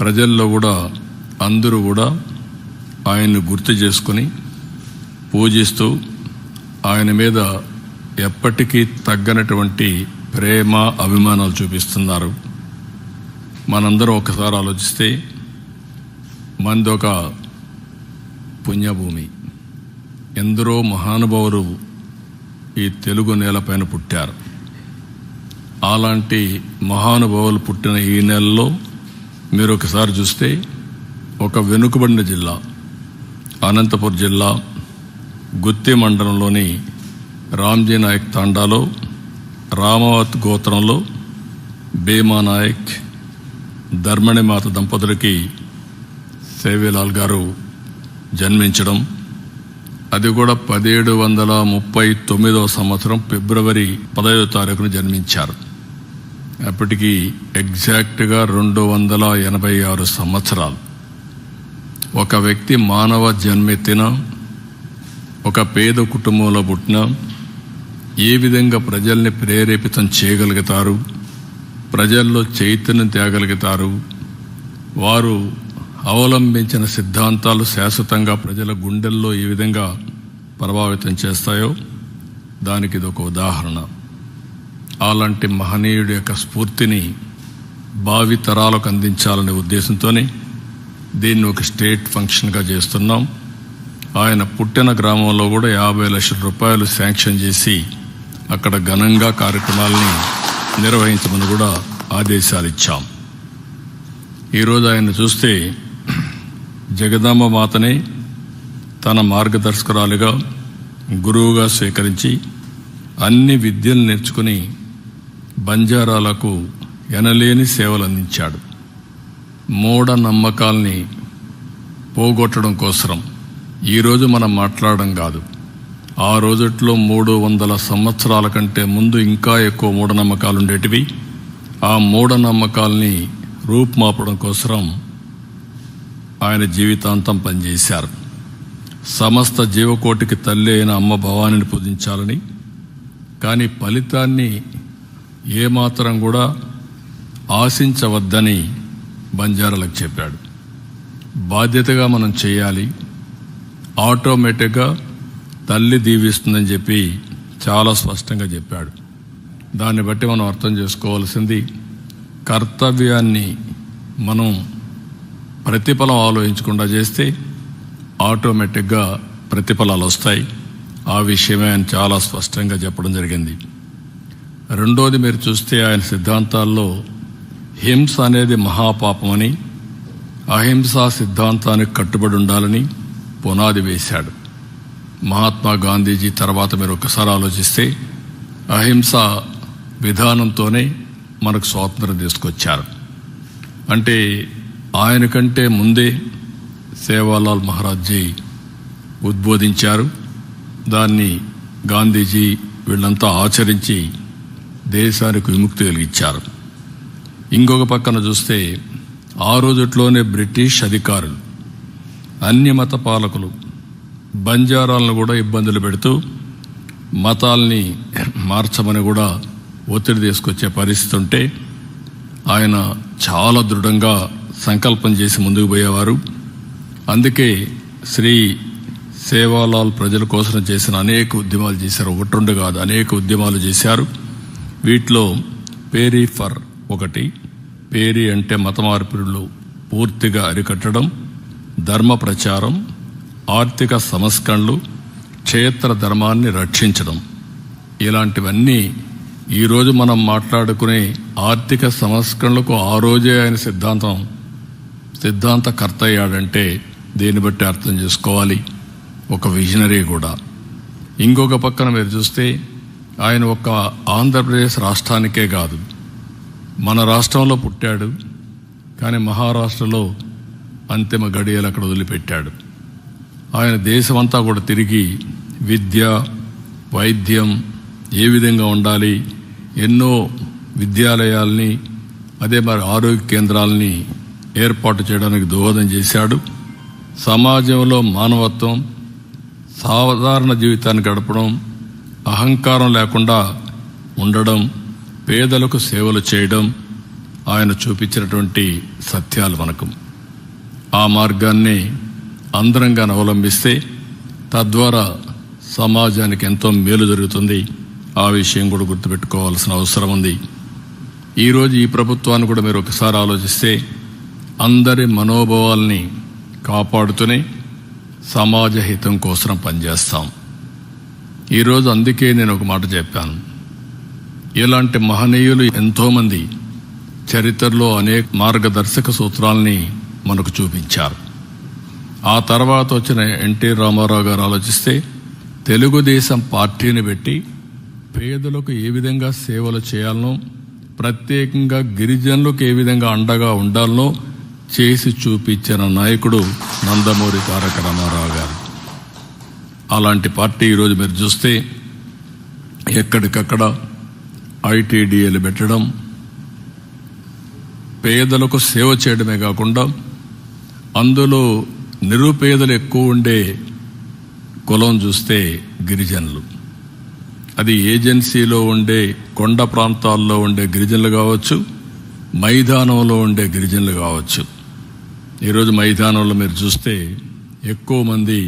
ప్రజల్లో కూడా అందరూ కూడా ఆయన్ని గుర్తు చేసుకుని పూజిస్తూ ఆయన మీద ఎప్పటికీ తగ్గనటువంటి ప్రేమ అభిమానాలు చూపిస్తున్నారు. మనందరం ఒకసారి ఆలోచిస్తే మనది ఒక పుణ్యభూమి. ఎందరో మహానుభావులు ఈ తెలుగు నేలపైన పుట్టారు. అలాంటి మహానుభావులు పుట్టిన ఈ నెలలో మీరు ఒకసారి చూస్తే ఒక వెనుకబడిన జిల్లా అనంతపురం జిల్లా గుత్తి మండలంలోని రామ్జీ నాయక్ తాండాలో రామావత్ గోత్రంలో భీమా నాయక్ ధర్మణిమాత దంపతులకి సేవేలాల్ గారు జన్మించడం, అది కూడా 1739 సంవత్సరం ఫిబ్రవరి 10వ తారీఖున జన్మించారు. అప్పటికి ఎగ్జాక్ట్గా 286 సంవత్సరాలు. ఒక వ్యక్తి మానవ జన్మెత్తిన ఒక పేద కుటుంబంలో పుట్టిన ఏ విధంగా ప్రజల్ని ప్రేరేపితం చేయగలుగుతారు, ప్రజల్లో చైతన్యం తేగలుగుతారు, వారు అవలంబించిన సిద్ధాంతాలు శాశ్వతంగా ప్రజల గుండెల్లో ఏ విధంగా ప్రభావితం చేస్తాయో దానికి ఇదొక ఉదాహరణ. అలాంటి మహనీయుడి యొక్క స్ఫూర్తిని భావి తరాలకు అందించాలనే ఉద్దేశంతోనే దీన్ని ఒక స్టేట్ ఫంక్షన్గా చేస్తున్నాం. ఆయన పుట్టిన గ్రామంలో కూడా 50 లక్షల రూపాయలు శాంక్షన్ చేసి అక్కడ ఘనంగా కార్యక్రమాలని నిర్వహించమని కూడా ఆదేశాలు ఇచ్చాం. ఈరోజు ఆయన చూస్తే జగదాంబ మాతనే తన మార్గదర్శకురాలిగా గురువుగా స్వీకరించి అన్ని విద్యలు నేర్చుకుని బంజారాలకు ఎనలేని సేవలు అందించాడు. మూఢ నమ్మకాల్ని పోగొట్టడం కోసం ఈరోజు మనం మాట్లాడడం కాదు, ఆ రోజుట్లో 300 సంవత్సరాల కంటే ముందు ఇంకా ఎక్కువ మూఢనమ్మకాలు ఉండేటివి. ఆ మూఢనమ్మకాల్ని రూపుమాపడం కోసం ఆయన జీవితాంతం పనిచేశారు. సమస్త జీవకోటికి తల్లి అయిన అమ్మ భవానిని పూజించాలని, కానీ ఫలితాన్ని ఏమాత్రం కూడా ఆశించవద్దని బంజారాలకు చెప్పాడు. బాధ్యతగా మనం చేయాలి, ఆటోమేటిక్గా తల్లి దీవిస్తుందని చెప్పి చాలా స్పష్టంగా చెప్పాడు. దాన్ని బట్టి మనం అర్థం చేసుకోవాల్సింది, కర్తవ్యాన్ని మనం ప్రతిఫలం ఆలోచించకుండా చేస్తే ఆటోమేటిక్గా ప్రతిఫలాలు వస్తాయి. ఆ విషయమే ఆయన చాలా స్పష్టంగా చెప్పడం జరిగింది. రెండోది మీరు చూస్తే ఆయన సిద్ధాంతాల్లో హింస అనేది మహాపాపమని, అహింసా సిద్ధాంతానికి కట్టుబడి ఉండాలని పునాది వేశాడు. మహాత్మా గాంధీజీ తర్వాత మీరు ఒకసారి ఆలోచిస్తే అహింస విధానంతోనే మనకు స్వాతంత్రం తీసుకొచ్చారు. అంటే ఆయన కంటే ముందే సేవాలాల్ మహారాజ్జీ ఉద్బోధించారు. దాన్ని గాంధీజీ వీళ్ళంతా ఆచరించి దేశానికి విముక్తి కలిగించారు. ఇంకొక పక్కన చూస్తే ఆ రోజుట్లోనే బ్రిటిష్ అధికారులు, అన్య మత పాలకులు బంజారాలను కూడా ఇబ్బందులు పెడుతూ మతాల్ని మార్చమని కూడా ఒత్తిడి తీసుకొచ్చే పరిస్థితి ఉంటే ఆయన చాలా దృఢంగా సంకల్పం చేసి ముందుకు పోయేవారు. అందుకే శ్రీ సేవాలాల్ ప్రజల కోసం చేసిన అనేక ఉద్యమాలు చేశారు. 1-2 కాదు, అనేక ఉద్యమాలు చేశారు. వీటిలో పేరీ ఫర్ ఒకటి. పేరీ అంటే మత మార్పిడులు పూర్తిగా అరికట్టడం, ధర్మ ప్రచారం, ఆర్థిక సంస్కరణలు, క్షేత్ర ధర్మాన్ని రక్షించడం. ఇలాంటివన్నీ ఈరోజు మనం మాట్లాడుకునే ఆర్థిక సంస్కరణలకు ఆ రోజే ఆయన సిద్ధాంతకర్త అయ్యాడంటే దీన్ని బట్టి అర్థం చేసుకోవాలి. ఒక విజనరీ కూడా. ఇంకొక పక్కన మీరు చూస్తే ఆయన ఒక ఆంధ్రప్రదేశ్ రాష్ట్రానికే కాదు, మన రాష్ట్రంలో పుట్టాడు, కానీ మహారాష్ట్రలో అంతిమ గడియలు అక్కడ వదిలిపెట్టాడు. ఆయన దేశమంతా కూడా తిరిగి విద్య, వైద్యం ఏ విధంగా ఉండాలి, ఎన్నో విద్యాలయాల్ని, అదే మరి ఆరోగ్య కేంద్రాలని ఏర్పాటు చేయడానికి దోహదం చేశాడు. సమాజంలో మానవత్వం, సాధారణ జీవితాన్ని గడపడం, అహంకారం లేకుండా ఉండడం, పేదలకు సేవలు చేయడం, ఆయన చూపించినటువంటి సత్యాలు మనకు. ఆ మార్గాన్ని అందరంగా అవలంబిస్తే తద్వారా సమాజానికి ఎంతో మేలు జరుగుతుంది. ఆ విషయం కూడా గుర్తుపెట్టుకోవాల్సిన అవసరం ఉంది. ఈరోజు ఈ ప్రభుత్వాన్ని కూడా మీరు ఒకసారి ఆలోచిస్తే అందరి మనోభావాల్ని కాపాడుతూనే సమాజ హితం కోసం పనిచేస్తాం. ఈరోజు అందుకే నేను ఒక మాట చెప్పాను. ఇలాంటి మహనీయులు ఎంతోమంది చరిత్రలో అనేక మార్గదర్శక సూత్రాల్ని మనకు చూపించారు. ఆ తర్వాత వచ్చిన ఎన్టీ రామారావు గారు ఆలోచిస్తే తెలుగుదేశం పార్టీని పెట్టి పేదలకు ఏ విధంగా సేవలు చేయాలనో, ప్రత్యేకంగా గిరిజనులకు ఏ విధంగా అండగా ఉండాలనో చేసి చూపించిన నాయకుడు నందమూరి తారక రామారావు గారు. అలాంటి పార్టీ ఈరోజు మీరు చూస్తే ఎక్కడికక్కడ ఐటీడీఏలు పెట్టడం, పేదలకు సేవ చేయడమే కాకుండా అందులో నిరుపేదలు ఎక్కువ ఉండే కులం చూస్తే గిరిజనులు. అది ఏజెన్సీలో ఉండే కొండ ప్రాంతాల్లో ఉండే గిరిజనులు కావచ్చు, మైదానంలో ఉండే గిరిజనులు కావచ్చు. ఈరోజు మైదానంలో మీరు చూస్తే ఎక్కువ మంది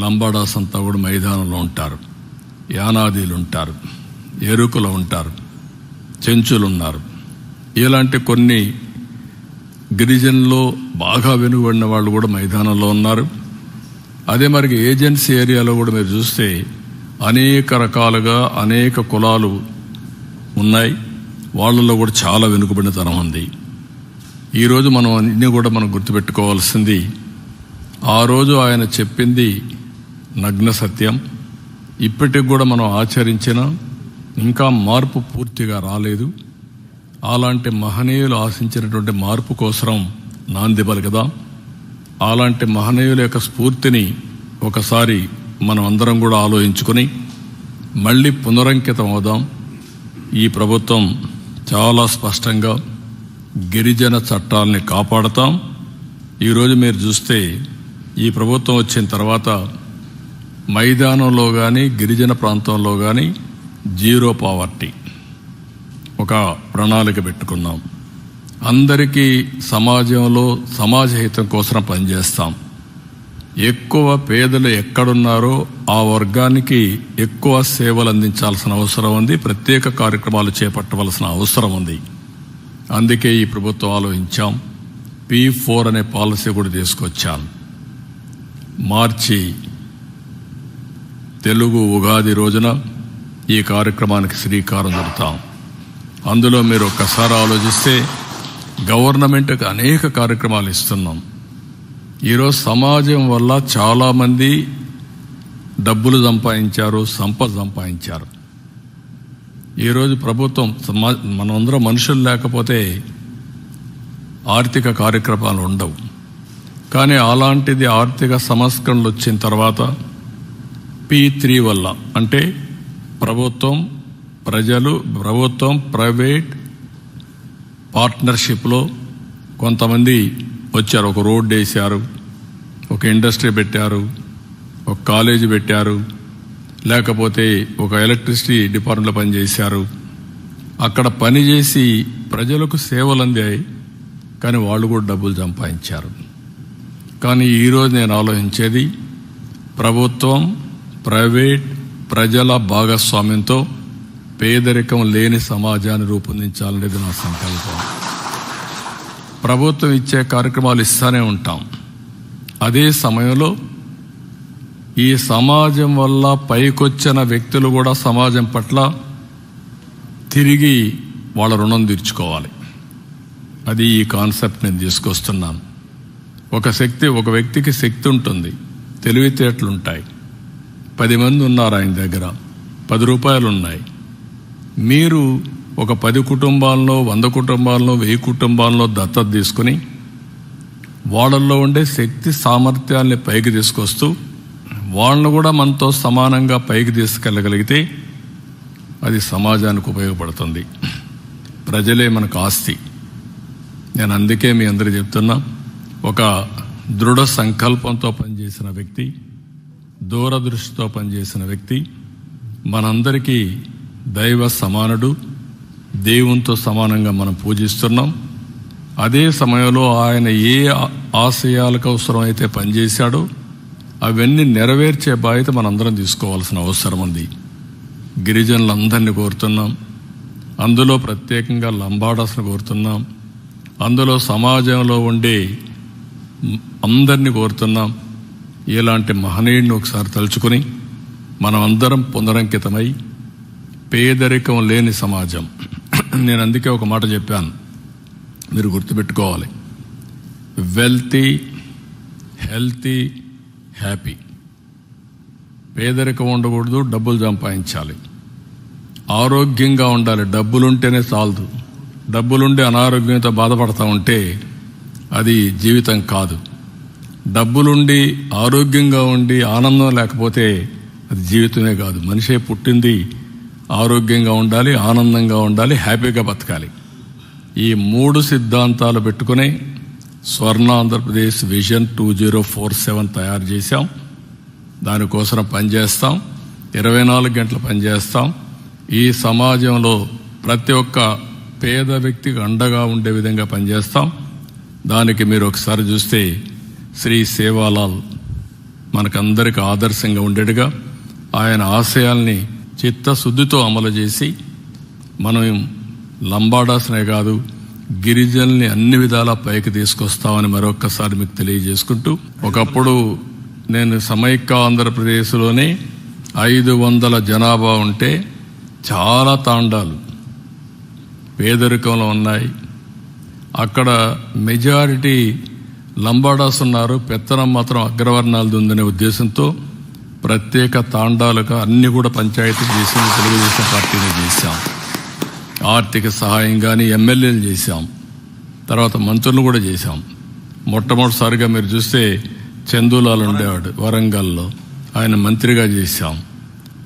లంబాడాస్ అంతా కూడా మైదానంలో ఉంటారు, యానాదీలు ఉంటారు, ఎరుకులు ఉంటారు, చెంచులు ఉన్నారు. ఇలాంటి కొన్ని గిరిజనుల్లో బాగా వెనుకబడిన వాళ్ళు కూడా మైదానంలో ఉన్నారు. అదే మరి ఏజెన్సీ ఏరియాలో కూడా మీరు చూస్తే అనేక రకాలుగా అనేక కులాలు ఉన్నాయి. వాళ్ళలో కూడా చాలా వెనుకబడినతనం ఉంది. ఈరోజు మనం అన్నీ కూడా మనం గుర్తుపెట్టుకోవాల్సింది, ఆ రోజు ఆయన చెప్పింది నగ్న సత్యం. ఇప్పటికి కూడా మనం ఆచరించిన ఇంకా మార్పు పూర్తిగా రాలేదు. అలాంటి మహనీయులు ఆశించినటువంటి మార్పు కోసం నాంది పలుకుదాం. అలాంటి మహనీయుల యొక్క స్ఫూర్తిని ఒకసారి మనం అందరం కూడా ఆలోచించుకొని మళ్ళీ పునరంకితం అవుదాం. ఈ ప్రభుత్వం చాలా స్పష్టంగా గిరిజన చట్టాలని కాపాడుతాం. ఈరోజు మీరు చూస్తే ఈ ప్రభుత్వం వచ్చిన తర్వాత మైదానంలో కానీ గిరిజన ప్రాంతంలో కానీ జీరో పావర్టీ ఒక ప్రణాళిక పెట్టుకున్నాం. అందరికీ సమాజంలో సమాజ హితం కోసం పనిచేస్తాం. ఎక్కువ పేదలు ఎక్కడున్నారో ఆ వర్గానికి ఎక్కువ సేవలు అందించాల్సిన అవసరం ఉంది. ప్రత్యేక కార్యక్రమాలు చేపట్టవలసిన అవసరం ఉంది. అందుకే ఈ ప్రభుత్వం ఆలోచించాం. P4 అనే పాలసీ కూడా తీసుకొచ్చాం. మార్చి తెలుగు ఉగాది రోజున ఈ కార్యక్రమానికి శ్రీకారం చుడతాం. అందులో మీరు ఒక్కసారి ఆలోచిస్తే గవర్నమెంట్కి అనేక కార్యక్రమాలు ఇస్తున్నాం. ఈరోజు సమాజం వల్ల చాలామంది డబ్బులు సంపాదించారు, సంపద సంపాదించారు. ఈరోజు ప్రభుత్వం మనమందరం మనుషులు లేకపోతే ఆర్థిక కార్యక్రమాలు ఉండవు. కానీ అలాంటిది ఆర్థిక సంస్కరణలు వచ్చిన తర్వాత P3 వల్ల, అంటే ప్రభుత్వం ప్రైవేట్ పార్ట్నర్షిప్లో కొంతమంది వచ్చారు. ఒక రోడ్డు వేశారు, ఒక ఇండస్ట్రీ పెట్టారు, ఒక కాలేజీ పెట్టారు, లేకపోతే ఒక ఎలక్ట్రిసిటీ డిపార్ట్మెంట్లో పనిచేశారు. అక్కడ పనిచేసి ప్రజలకు సేవలు అందాయి, కానీ వాళ్ళు కూడా డబ్బులు సంపాదించారు. కానీ ఈరోజు నేను ఆలోచించేది ప్రభుత్వం, ప్రైవేట్, ప్రజల భాగస్వామ్యంతో పేదరికం లేని సమాజాన్ని రూపొందించాలనేది నా సంకల్పం. ప్రభుత్వం ఇచ్చే కార్యక్రమాలు ఇస్తూనే ఉంటాం. అదే సమయంలో ఈ సమాజం వల్ల పైకొచ్చిన వ్యక్తులు కూడా సమాజం పట్ల తిరిగి వాళ్ళ రుణం తీర్చుకోవాలి. అది ఈ కాన్సెప్ట్ నేను తీసుకొస్తున్నాను. ఒక వ్యక్తికి శక్తి ఉంటుంది, తెలివితేటలుంటాయి. 10 మంది ఉన్నారు ఆయన దగ్గర, 10 రూపాయలు ఉన్నాయి. మీరు ఒక 10 కుటుంబాలను, 100 కుటుంబాలను, 1000 కుటుంబాలను దత్తత తీసుకుని వాళ్ళల్లో ఉండే శక్తి సామర్థ్యాల్ని పైకి తీసుకొస్తూ వాళ్ళను కూడా మనతో సమానంగా పైకి తీసుకెళ్ళగలిగితే అది సమాజానికి ఉపయోగపడుతుంది. ప్రజలే మనకు ఆస్తి. నేను అందుకే మీ అందరూ చెప్తున్నా, ఒక దృఢ సంకల్పంతో పనిచేసిన వ్యక్తి, దూరదృష్టితో పనిచేసిన వ్యక్తి మనందరికీ దైవ సమానుడు, దేవునితో సమానంగా మనం పూజిస్తున్నాం. అదే సమయంలో ఆయన ఏ ఆశయాలకు అవసరమైతే పనిచేశాడో అవన్నీ నెరవేర్చే బాధ్యత మనందరం తీసుకోవాల్సిన అవసరం ఉంది. గిరిజనులందరినీ కోరుతున్నాం, అందులో ప్రత్యేకంగా లంబాడాస్ను కోరుతున్నాం, అందులో సమాజంలో ఉండే అందరినీ కోరుతున్నాం. ఇలాంటి మహనీయుడిని ఒకసారి తలుచుకుని మనం అందరం పునరంకితమై పేదరికం లేని సమాజం. నేను అందుకే ఒక మాట చెప్పాను, మీరు గుర్తుపెట్టుకోవాలి. Wealthy, healthy, happy. పేదరికం ఉండకూడదు, డబ్బులు సంపాదించాలి. ఆరోగ్యంగా ఉండాలి, డబ్బులుంటేనే చాలదు. డబ్బులుండి అనారోగ్యంతో బాధపడతా ఉంటే అది జీవితం కాదు. డబ్బులుండి ఆరోగ్యంగా ఉండి ఆనందం లేకపోతే అది జీవితమే కాదు. మనిషే పుట్టింది ఆరోగ్యంగా ఉండాలి, ఆనందంగా ఉండాలి, హ్యాపీగా బతకాలి. ఈ 3 సిద్ధాంతాలు పెట్టుకుని స్వర్ణ ఆంధ్రప్రదేశ్ విజన్ 2047 తయారు చేశాం. దానికోసం పనిచేస్తాం, 24 గంటలు పనిచేస్తాం. ఈ సమాజంలో ప్రతి ఒక్క పేద వ్యక్తికి అండగా ఉండే విధంగా పనిచేస్తాం. దానికి మీరు ఒకసారి చూస్తే శ్రీ సేవాలాల్ మనకందరికి ఆదర్శంగా ఉండేట్టుగా ఆయన ఆశయాల్ని చిత్తశుద్ధితో అమలు చేసి మనం లంబాడాస్నే కాదు గిరిజనుల్ని అన్ని విధాలా పైకి తీసుకొస్తామని మరొక్కసారి మీకు తెలియజేసుకుంటూ, ఒకప్పుడు నేను సమైక్య ఆంధ్రప్రదేశ్లోనే 500 జనాభా ఉంటే చాలా తాండాలు పేదరికంలో ఉన్నాయి. అక్కడ మెజారిటీ లంబాడాస్ ఉన్నారు, పెత్తనం మాత్రం అగ్రవర్ణాలది ఉందనే ఉద్దేశంతో ప్రత్యేక తాండాలుగా అన్ని కూడా పంచాయతీ చేసి తెలుగుదేశం పార్టీని చేశాం. ఆర్థిక సహాయం కానీ ఎమ్మెల్యేలు చేశాం, తర్వాత మంత్రులు కూడా చేశాం. మొట్టమొదటిసారిగా మీరు చూస్తే చందూలాల్ ఉండేవాడు వరంగల్లో, ఆయన మంత్రిగా చేశాం.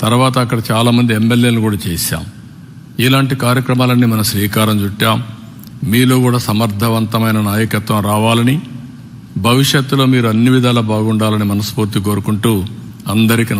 తర్వాత అక్కడ చాలామంది ఎమ్మెల్యేలు కూడా చేశాం. ఇలాంటి కార్యక్రమాలన్నీ మనం శ్రీకారం చుట్టాం. మీలో కూడా సమర్థవంతమైన నాయకత్వం రావాలని, భవిష్యత్తులో మీరు అన్ని విధాలా బాగుండాలని మనస్ఫూర్తి కోరుకుంటూ అందరికీ